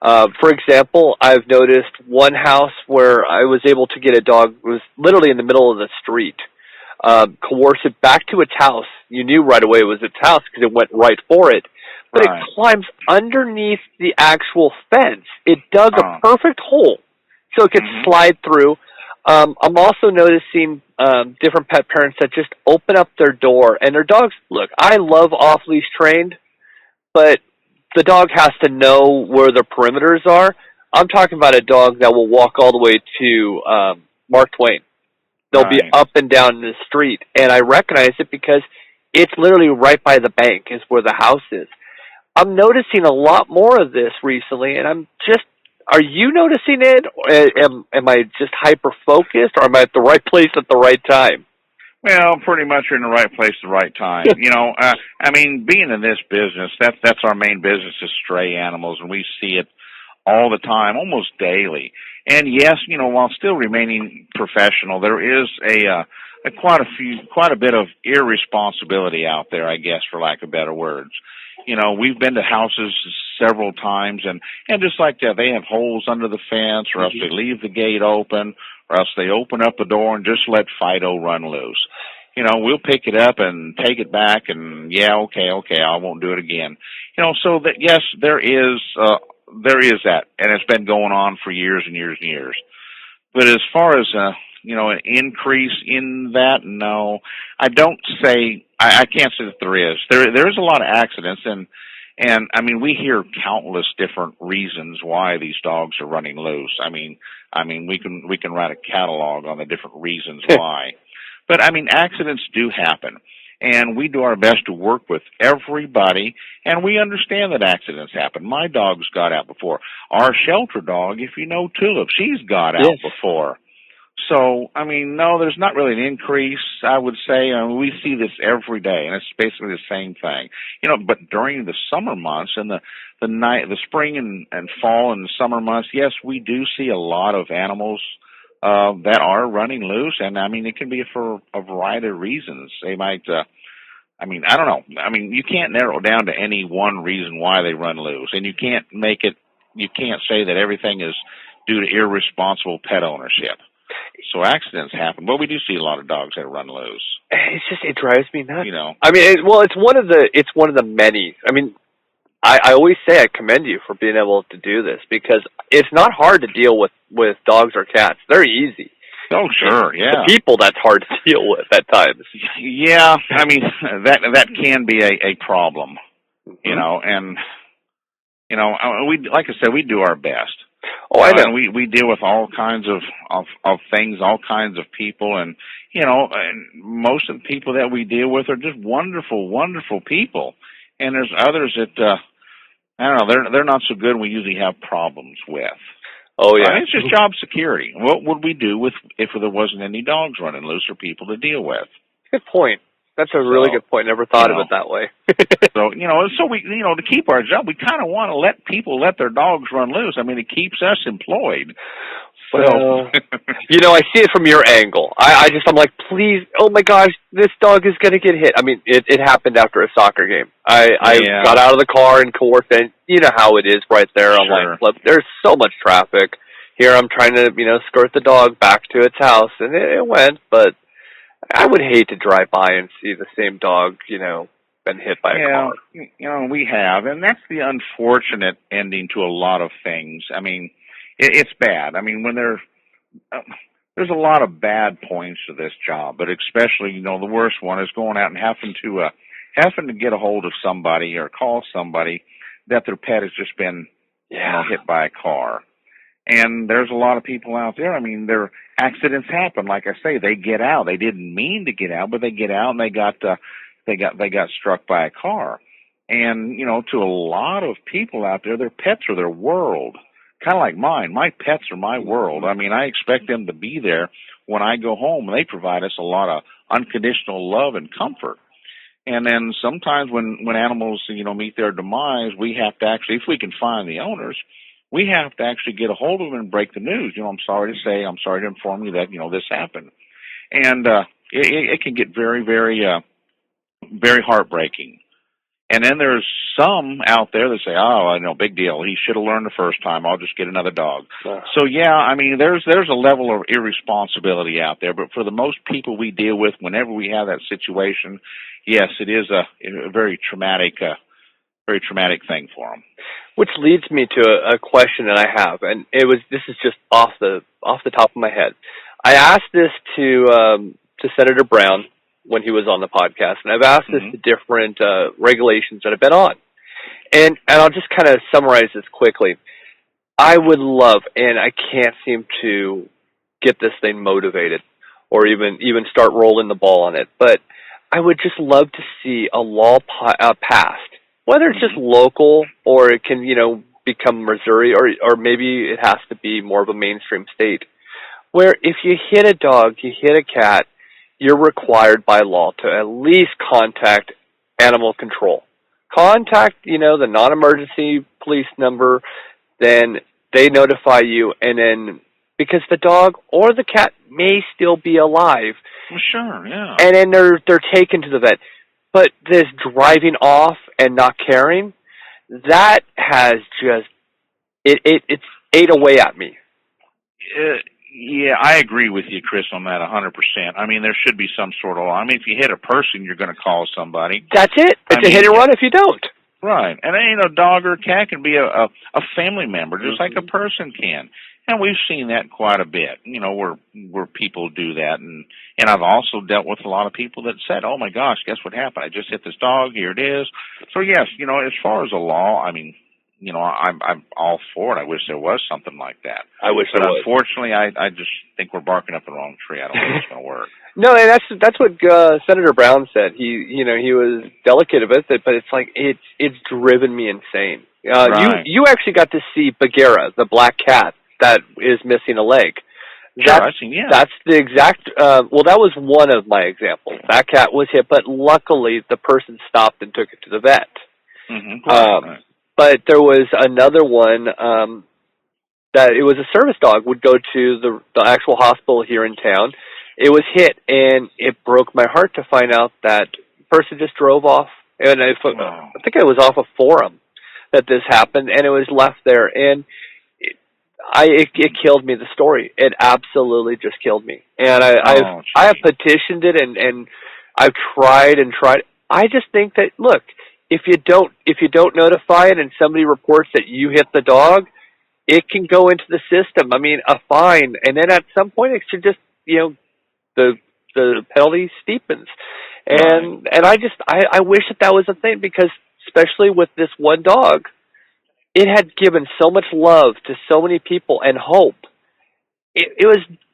Speaker 7: For example, I've noticed one house where I was able to get a dog, it was literally in the middle of the street, coerce it back to its house. You knew right away it was its house because it went right for it. But
Speaker 6: Right.
Speaker 7: it climbs underneath the actual fence. It dug a perfect hole so it could slide through. I'm also noticing different pet parents that just open up their door, and their dogs, look, I love off-leash trained, but the dog has to know where the perimeters are. I'm talking about a dog that will walk all the way to Mark Twain. They'll be up and down the street, and I recognize it because it's literally right by the bank is where the house is. I'm noticing a lot more of this recently, and I'm just, are you noticing it? Or am I just hyper-focused, or am I at the right place at the right time?
Speaker 6: Well, pretty much you're in the right place at the right time. I mean, being in this business, that's our main business is stray animals, and we see it all the time, almost daily. And yes, while still remaining professional, there is quite a bit of irresponsibility out there, I guess, for lack of better words. We've been to houses several times, and just like that, they have holes under the fence, or else they leave the gate open, or else they open up the door and just let Fido run loose. We'll pick it up and take it back, and okay, I won't do it again. So that yes, there is that, and it's been going on for years and years and years. But as far as an increase in that, no, I don't say. I can't say that there is. There is a lot of accidents, and I mean we hear countless different reasons why these dogs are running loose. I mean we can write a catalog on the different reasons why. But I mean accidents do happen, and we do our best to work with everybody, and we understand that accidents happen. My dog's got out before. Our shelter dog, if you know Tulip, she's got out before. So, I mean, no, there's not really an increase, I would say. I mean, we see this every day, and it's basically the same thing. But during the summer months and the spring and fall and summer months, yes, we do see a lot of animals that are running loose, and, I mean, it can be for a variety of reasons. They might, I don't know. I mean, you can't narrow it down to any one reason why they run loose, and you can't say that everything is due to irresponsible pet ownership. So accidents happen, but we do see a lot of dogs that run loose.
Speaker 7: It drives me nuts. I mean, it's one of the many. I mean, I always say I commend you for being able to do this because it's not hard to deal with dogs or cats. They're easy.
Speaker 6: Oh, sure, yeah.
Speaker 7: The people that's hard to deal with at times.
Speaker 6: Yeah, I mean that can be a problem, and we like I said, we do our best.
Speaker 7: Oh, I know.
Speaker 6: And we deal with all kinds of things, all kinds of people, and and most of the people that we deal with are just wonderful, wonderful people. And there's others that I don't know, they're not so good. We usually have problems with.
Speaker 7: Oh yeah,
Speaker 6: it's just job security. What would we do if there wasn't any dogs running loose or people to deal with?
Speaker 7: Good point. That's a really good point. Never thought of it that way.
Speaker 6: So we to keep our job, we kind of want to let people let their dogs run loose. I mean, it keeps us employed.
Speaker 7: Well, I see it from your angle. I'm like, please, oh my gosh, this dog is going to get hit. I mean, it happened after a soccer game. I got out of the car and coerced, and you know how it is right there on Line Club. There's so much traffic. Here I'm trying to, skirt the dog back to its house, and it went, but I would hate to drive by and see the same dog, been hit by a car.
Speaker 6: We have, and that's the unfortunate ending to a lot of things. I mean, it's bad. I mean, when there's a lot of bad points to this job, but especially, the worst one is going out and having to get a hold of somebody or call somebody that their pet has just been hit by a car. And there's a lot of people out there. I mean, their accidents happen. Like I say, they get out. They didn't mean to get out, but they get out and they got struck by a car. And to a lot of people out there, their pets are their world. Kind of like mine. My pets are my world. I mean, I expect them to be there when I go home. They provide us a lot of unconditional love and comfort. And then sometimes when animals, meet their demise, we have to actually, if we can find the owners, we have to actually get a hold of them and break the news. I'm sorry to inform you that, this happened. And it can get very, very, very heartbreaking. And then there's some out there that say, oh, I know, big deal. He should have learned the first time. I'll just get another dog. So, yeah, I mean, there's a level of irresponsibility out there. But for the most people we deal with, whenever we have that situation, yes, it is a very traumatic thing for them.
Speaker 7: Which leads me to a question that I have, and this is just off the top of my head. I asked this to Senator Brown when he was on the podcast, and I've asked this to different regulations that have been on. And I'll just kind of summarize this quickly. I would love, and I can't seem to get this thing motivated or even start rolling the ball on it, but I would just love to see a law passed, whether it's just local or it can, become Missouri, or maybe it has to be more of a mainstream state, where if you hit a dog, you hit a cat, you're required by law to at least contact animal control. Contact, the non-emergency police number, then they notify you, and then, because the dog or the cat may still be alive.
Speaker 6: Well, sure, yeah.
Speaker 7: And then they're taken to the vet. But this driving off and not caring, that has just, it's ate away at me.
Speaker 6: Yeah, I agree with you, Chris, on that 100%. I mean, there should be some sort of law. I mean, if you hit a person, you're going to call somebody.
Speaker 7: That's it. It's a hit and run if you don't.
Speaker 6: Right. And a dog or a cat can be a family member, just like a person can. And we've seen that quite a bit, where people do that. And I've also dealt with a lot of people that said, oh, my gosh, guess what happened? I just hit this dog. Here it is. So, yes, as far as the law, I mean, I'm all for it. I wish there was something like that.
Speaker 7: I wish there was.
Speaker 6: Unfortunately, I just think we're barking up the wrong tree. I don't think it's going to work.
Speaker 7: No, and that's what Senator Brown said. He was delicate about it, but it's like it's driven me insane.
Speaker 6: Right.
Speaker 7: You actually got to see Bagheera, the black cat that is missing a leg.
Speaker 6: Sure, I've seen, yeah.
Speaker 7: That's the exact. Well, that was one of my examples. That cat was hit, but luckily the person stopped and took it to the vet.
Speaker 6: Right.
Speaker 7: But there was another one that it was a service dog, would go to the actual hospital here in town. It was hit, and it broke my heart to find out that the person just drove off. And I think it was off a forum that this happened, and it was left there. And it killed me, the story. It absolutely just killed me. And I have petitioned it, and I've tried and tried. I just think that, look, if you don't notify it and somebody reports that you hit the dog, it can go into the system. I mean, a fine, and then at some point it should just, the penalty steepens. And I wish that was a thing, because especially with this one dog, it had given so much love to so many people and hope. It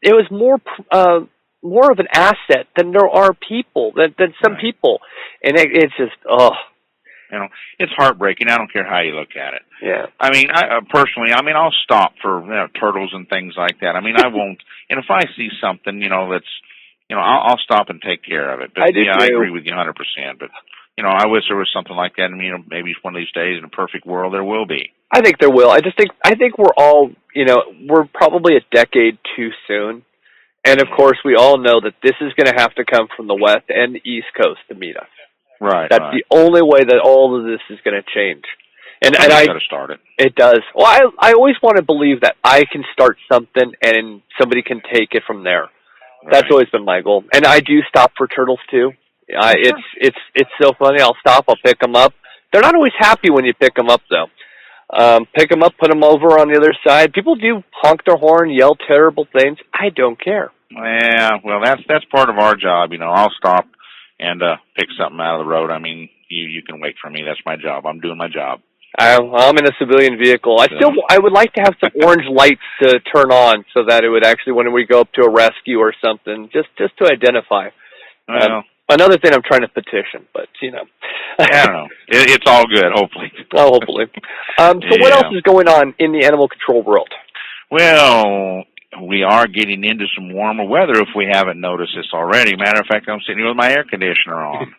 Speaker 7: was more of an asset than there are people, than some people. And it's just,
Speaker 6: it's heartbreaking. I don't care how you look at it.
Speaker 7: Yeah.
Speaker 6: I mean, I personally, I'll stop for turtles and things like that. I mean, I won't. And if I see something, that's, I'll stop and take care of it. But
Speaker 7: I do too.
Speaker 6: I agree with you 100%. But I wish there was something like that. And maybe one of these days, in a perfect world, there will be.
Speaker 7: I think there will. I think we're all, we're probably a decade too soon. And of course, we all know that this is going to have to come from the West and the East Coast to meet us.
Speaker 6: Right.
Speaker 7: That's the only way that all of this is going to change. And I got to
Speaker 6: start it.
Speaker 7: It does. Well, I always want to believe that I can start something and somebody can take it from there. Right. That's always been my goal. And I do stop for turtles too. It's so funny. I'll stop. I'll pick them up. They're not always happy when you pick them up, though. Pick them up, put them over on the other side. People do honk their horn, yell terrible things. I don't care.
Speaker 6: Yeah, well, that's part of our job. I'll stop and pick something out of the road. I mean, you can wait for me. That's my job. I'm doing my job.
Speaker 7: I'm in a civilian vehicle. I would like to have some orange lights to turn on so that it would actually, when we go up to a rescue or something, just to identify. Another thing I'm trying to petition, but
Speaker 6: I don't know. It's all good, hopefully.
Speaker 7: Oh, hopefully. So what else is going on in the animal control world?
Speaker 6: Well, we are getting into some warmer weather, if we haven't noticed this already. Matter of fact, I'm sitting here with my air conditioner on.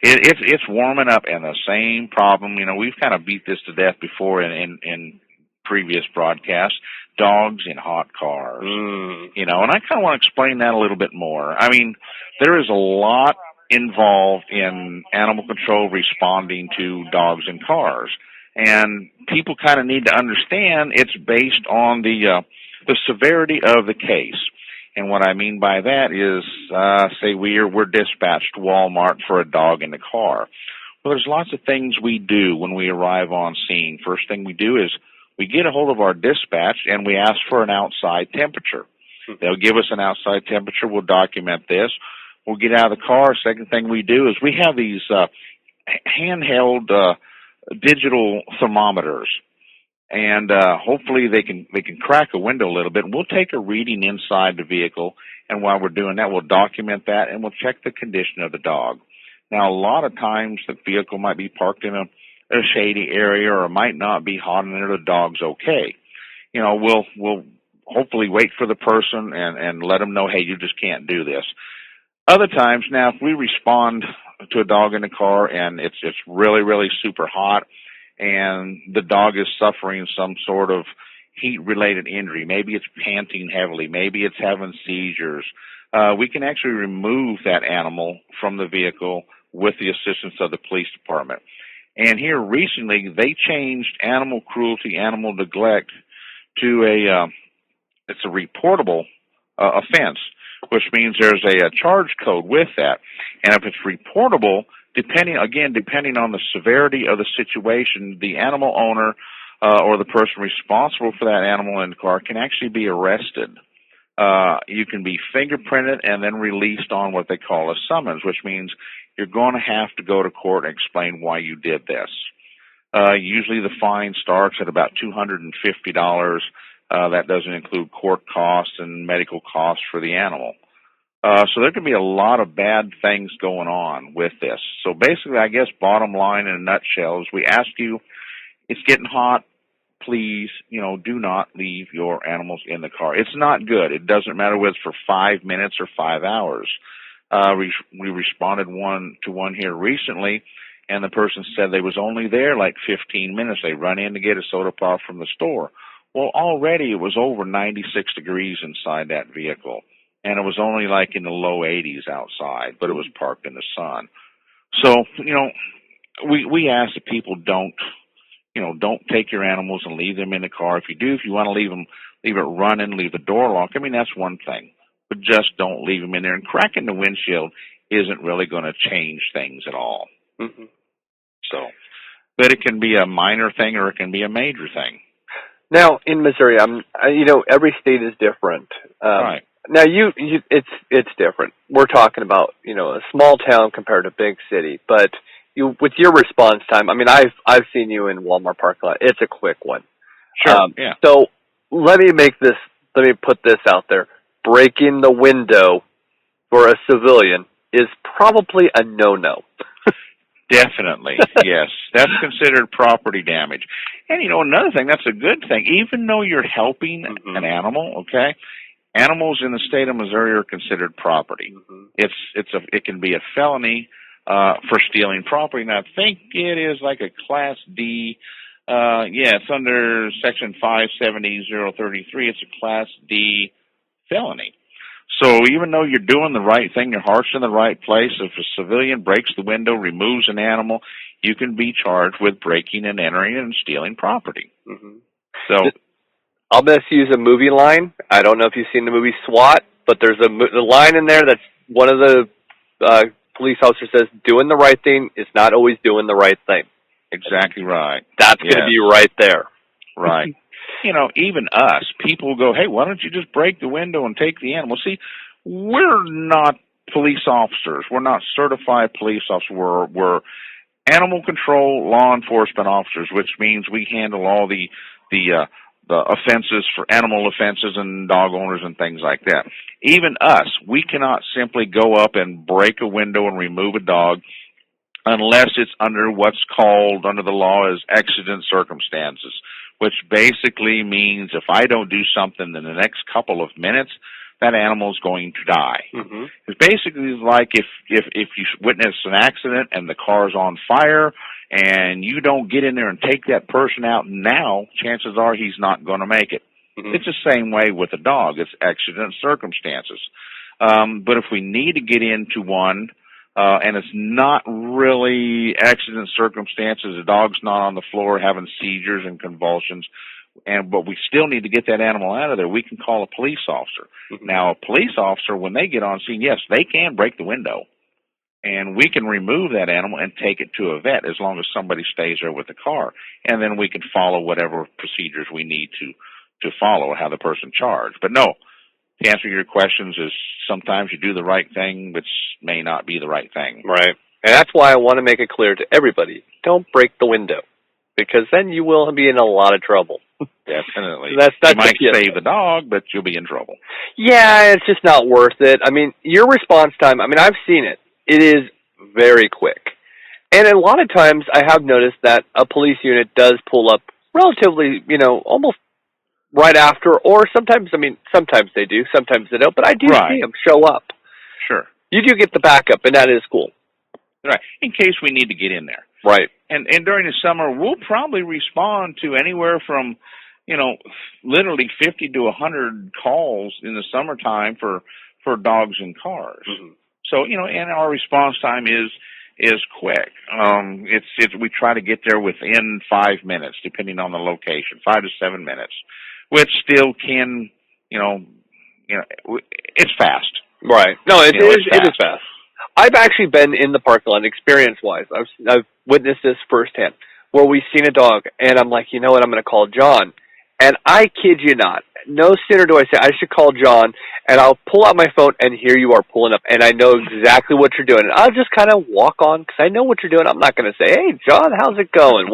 Speaker 6: It's warming up, and the same problem. We've kind of beat this to death before in previous broadcasts. Dogs in hot cars. And I kind of want to explain that a little bit more. I mean, there is a lot involved in animal control responding to dogs in cars. And people kind of need to understand it's based on the severity of the case. And what I mean by that is, say we're dispatched to Walmart for a dog in the car. Well, there's lots of things we do when we arrive on scene. First thing we do is we get a hold of our dispatch and we ask for an outside temperature. They'll give us an outside temperature. We'll document this. We'll get out of the car. Second thing we do is we have these handheld digital thermometers, and hopefully they can crack a window a little bit. And we'll take a reading inside the vehicle, and while we're doing that, we'll document that and we'll check the condition of the dog. Now, a lot of times the vehicle might be parked in a shady area, or it might not be hot in there. The dog's okay. You know, we'll hopefully wait for the person and let them know, hey, you just can't do this. Other times, now, if we respond to a dog in the car and it's really, really super hot and the dog is suffering some sort of heat-related injury, maybe it's panting heavily, maybe it's having seizures, we can actually remove that animal from the vehicle with the assistance of the police department. And here recently, they changed animal cruelty, animal neglect to it's a reportable offense, which means there's a charge code with that. And if it's reportable, depending on the severity of the situation, the animal owner or the person responsible for that animal in the car can actually be arrested. You can be fingerprinted and then released on what they call a summons, which means you're going to have to go to court and explain why you did this. Usually the fine starts at about $250. That doesn't include court costs and medical costs for the animal. So there can be a lot of bad things going on with this. So basically, I guess bottom line in a nutshell is we ask you, it's getting hot, please, do not leave your animals in the car. It's not good. It doesn't matter whether it's for 5 minutes or 5 hours. We responded to one here recently, and the person said they was only there like 15 minutes. They run in to get a soda pop from the store. Well, already it was over 96 degrees inside that vehicle, and it was only like in the low 80s outside, but it was parked in the sun. So, we ask that people don't take your animals and leave them in the car. If you do, if you want to leave it running, leave the door locked. I mean, that's one thing, but just don't leave them in there. And cracking the windshield isn't really going to change things at all.
Speaker 7: Mm-hmm.
Speaker 6: So, but it can be a minor thing or it can be a major thing.
Speaker 7: Now, in Missouri, every state is different.
Speaker 6: Right.
Speaker 7: Now, it's different. We're talking about, a small town compared to a big city, but with your response time, I mean, I've seen you in Walmart parking lot. It's a quick one.
Speaker 6: Sure. Yeah.
Speaker 7: So let me put this out there. Breaking the window for a civilian is probably a no-no.
Speaker 6: Definitely, yes. That's considered property damage. And, another thing, that's a good thing. Even though you're helping an animal, okay, animals in the state of Missouri are considered property. Mm-hmm. It can be a felony for stealing property, and I think it is like a Class D. It's under Section 570.033. It's a Class D felony. So even though you're doing the right thing, your heart's in the right place, if a civilian breaks the window, removes an animal, you can be charged with breaking and entering and stealing property. Mm-hmm. So
Speaker 7: I'll just use a movie line. I don't know if you've seen the movie SWAT, but there's a line in there that's one of the police officers says, doing the right thing is not always doing the right thing.
Speaker 6: Exactly right.
Speaker 7: That's going to be right there.
Speaker 6: Right. Even us, people go, hey, why don't you just break the window and take the animal? See, we're not police officers. We're not certified police officers. We're animal control law enforcement officers, which means we handle all the offenses for animal offenses and dog owners and things like that. Even us, we cannot simply go up and break a window and remove a dog unless it's under what's called under the law as exigent circumstances, which basically means if I don't do something in the next couple of minutes, that animal's going to die. Mm-hmm. It's basically like if you witness an accident and the car's on fire and you don't get in there and take that person out now, chances are he's not going to make it. Mm-hmm. It's the same way with a dog. It's exigent circumstances. But if we need to get into one and it's not really accident circumstances. The dog's not on the floor having seizures and convulsions, but we still need to get that animal out of there. We can call a police officer.
Speaker 7: Mm-hmm.
Speaker 6: Now, a police officer, when they get on scene, yes, they can break the window, and we can remove that animal and take it to a vet as long as somebody stays there with the car, and then we can follow whatever procedures we need to follow, have the person charged. But no, to answer your questions is sometimes you do the right thing, which may not be the right thing.
Speaker 7: Right. And that's why I want to make it clear to everybody, don't break the window, because then you will be in a lot of trouble.
Speaker 6: Definitely.
Speaker 7: That's
Speaker 6: you might save the dog, but you'll be in trouble.
Speaker 7: Yeah, it's just not worth it. I mean, your response time, I've seen it. It is very quick. And a lot of times I have noticed that a police unit does pull up relatively, almost right after, or sometimes they do, sometimes they don't, but I do see them show up.
Speaker 6: Sure.
Speaker 7: You do get the backup, and that is cool.
Speaker 6: Right, in case we need to get in there.
Speaker 7: Right.
Speaker 6: And during the summer, we'll probably respond to anywhere from, literally 50 to 100 calls in the summertime for dogs in cars.
Speaker 7: Mm-hmm.
Speaker 6: So, and our response time is quick. We try to get there within 5 minutes, depending on the location, 5 to 7 minutes, which still can, it's fast.
Speaker 7: Right. No, it is fast. I've actually been in the parking lot, experience-wise. I've witnessed this firsthand, where we've seen a dog, and I'm like, you know what, I'm going to call John. And I kid you not, no sooner do I say I should call John, and I'll pull out my phone, and here you are pulling up, and I know exactly what you're doing. And I'll just kind of walk on, because I know what you're doing. I'm not going to say, hey, John, how's it going?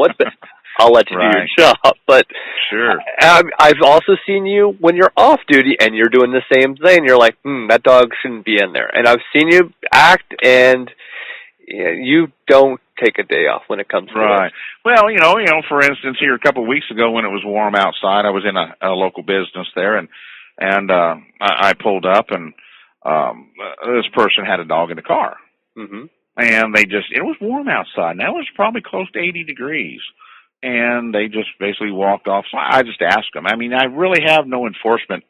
Speaker 7: I'll let you do your job. But
Speaker 6: sure.
Speaker 7: I've also seen you when you're off duty, and you're doing the same thing. You're like, that dog shouldn't be in there. And I've seen you act, and you don't take a day off when it comes to
Speaker 6: right.
Speaker 7: it.
Speaker 6: Well, for instance, here a couple of weeks ago when it was warm outside, I was in a local business there, and I pulled up, and this person had a dog in the car.
Speaker 7: Mm-hmm.
Speaker 6: And it was warm outside. Now it was probably close to 80 degrees. And they just basically walked off. So I just asked them. I really have no enforcement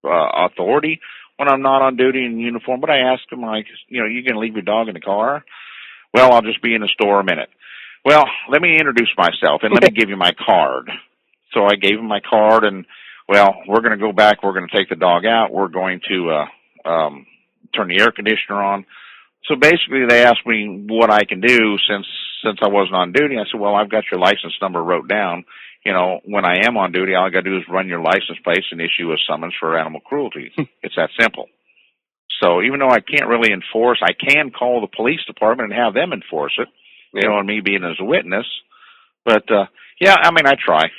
Speaker 6: authority when I'm not on duty in uniform, but I asked them, you going to leave your dog in the car? Well, I'll just be in the store a minute. Well, let me introduce myself, and let me give you my card. So I gave him my card, and, well, we're going to go back. We're going to take the dog out. We're going to turn the air conditioner on. So basically they asked me what I can do since I wasn't on duty. I said, well, I've got your license number wrote down. When I am on duty, all I got to do is run your license plates and issue a summons for animal cruelty. It's that simple. So even though I can't really enforce, I can call the police department and have them enforce it, and me being as a witness. But, I try.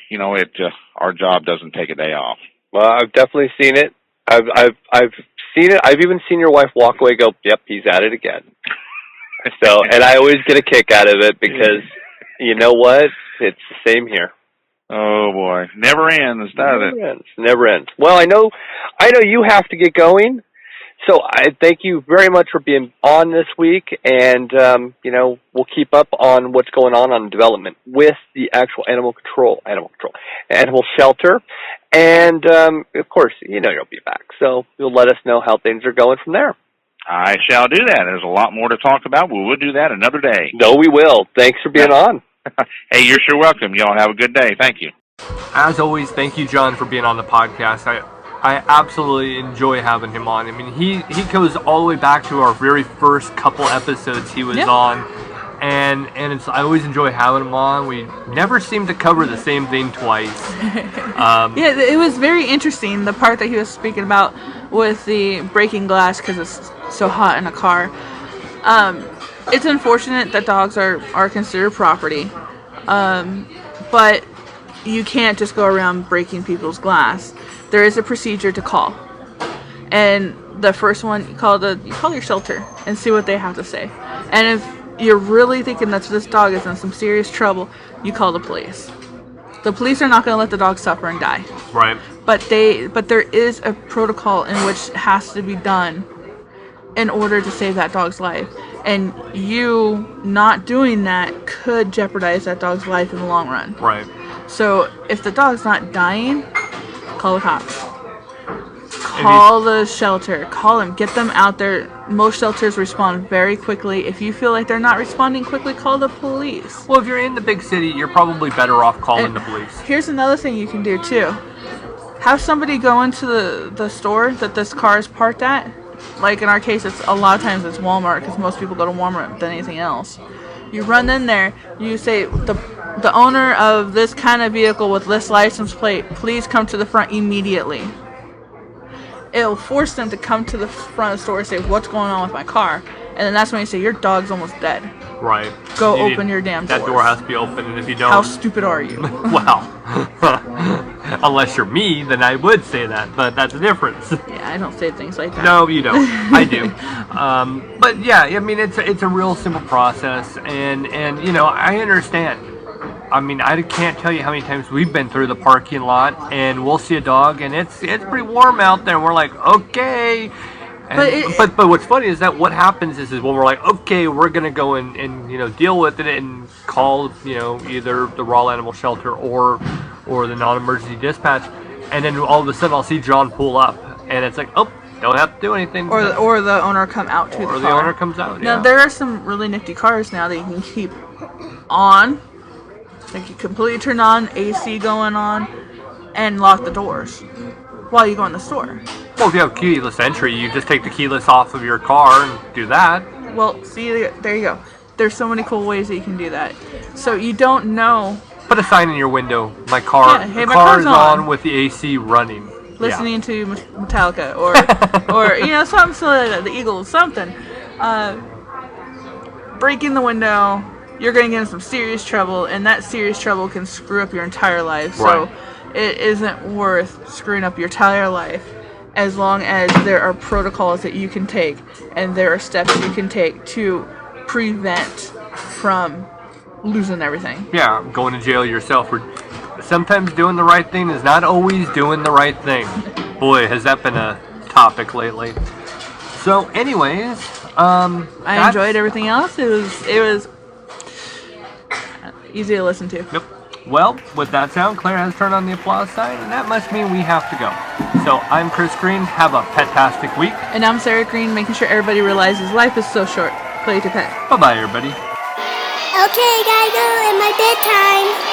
Speaker 6: Our job doesn't take a day off.
Speaker 7: Well, I've definitely seen it. I've seen it. I've even seen your wife walk away and go, yep, he's at it again. So, and I always get a kick out of it because, you know what? It's the same here.
Speaker 6: Oh boy, never ends, does it?
Speaker 7: Never ends. Well, I know you have to get going. So I thank you very much for being on this week, and we'll keep up on what's going on development with the actual animal shelter, and of course, you'll be back. So you'll let us know how things are going from there.
Speaker 6: I shall do that. There's a lot more to talk about. We'll do that another day.
Speaker 7: No, we will. Thanks for being on.
Speaker 6: Hey, you're sure welcome. Y'all have a good day. Thank you.
Speaker 4: As always, thank you, John, for being on the podcast. I absolutely enjoy having him on. He goes all the way back to our very first couple episodes he was on, and I always enjoy having him on. We never seem to cover the same thing twice.
Speaker 5: It was very interesting, the part that he was speaking about with the breaking glass because it's so hot in a car. It's unfortunate that dogs are considered property, but you can't just go around breaking people's glass. There is a procedure to call, and the first one you call your shelter and see what they have to say. And if you're really thinking that this dog is in some serious trouble, you call the police. The police are not going to let the dog suffer and die.
Speaker 4: Right.
Speaker 5: But there is a protocol in which has to be done in order to save that dog's life. And you not doing that could jeopardize that dog's life in the long run.
Speaker 4: Right.
Speaker 5: So if the dog's not dying, call the cops. Call the shelter. Call them. Get them out there. Most shelters respond very quickly. If you feel like they're not responding quickly, call the police.
Speaker 4: Well, if you're in the big city, you're probably better off calling the police.
Speaker 5: Here's another thing you can do, too. Have somebody go into the store that this car is parked at. Like in our case, it's a lot of times it's Walmart, because most people go to Walmart than anything else. You run in there, you say, the owner of this kind of vehicle with this license plate, please come to the front immediately. It'll force them to come to the front of the store and say, what's going on with my car? And then that's when you say, your dog's almost dead.
Speaker 4: Right.
Speaker 5: Go open your damn door.
Speaker 4: That door has to be open, and if you don't...
Speaker 5: How stupid are you?
Speaker 4: Well, unless you're me, then I would say that, but that's the difference.
Speaker 5: Yeah, I don't say things like that.
Speaker 4: No, you don't. I do. But yeah, I mean, it's a real simple process, and you know, I understand. I mean, I can't tell you how many times we've been through the parking lot, and we'll see a dog, and it's pretty warm out there, and we're like, okay. And, but what's funny is that what happens is when we're like, okay, we're gonna go and you know, deal with it and call, you know, either the Rolla Animal Shelter or the non-emergency dispatch, and then all of a sudden I'll see John pull up, and it's like, oh, don't have to do anything.
Speaker 5: Or the owner come out to the car.
Speaker 4: Or the owner comes out.
Speaker 5: Now there are some really nifty cars now that you can keep on, like you completely turn on, AC going on, and lock the doors while you go in the store.
Speaker 4: Well, if you have keyless entry, you just take the keyless off of your car and do that.
Speaker 5: Well, see, there you go. There's so many cool ways that you can do that. So you don't know.
Speaker 4: Put a sign in your window. My car,
Speaker 5: hey,
Speaker 4: my
Speaker 5: my
Speaker 4: car
Speaker 5: car's
Speaker 4: is on with the AC running.
Speaker 5: Listening to Metallica or you know, something silly like that, the Eagles, something. Breaking the window, you're going to get in some serious trouble, and that serious trouble can screw up your entire life.
Speaker 4: Right.
Speaker 5: So it isn't worth screwing up your entire life, as long as there are protocols that you can take and there are steps you can take to prevent from losing everything.
Speaker 4: Yeah, going to jail yourself. Sometimes doing the right thing is not always doing the right thing. Boy, has that been a topic lately. So anyways,
Speaker 5: I enjoyed everything else. It was easy to listen to.
Speaker 4: Yep. Well, with that sound, Claire has turned on the applause sign, and that must mean we have to go. So I'm Chris Green. Have a pet-tastic week.
Speaker 5: And I'm Sarah Green, making sure everybody realizes life is so short. Play to pet.
Speaker 4: Bye-bye, everybody.
Speaker 2: Okay, gotta go in my bedtime.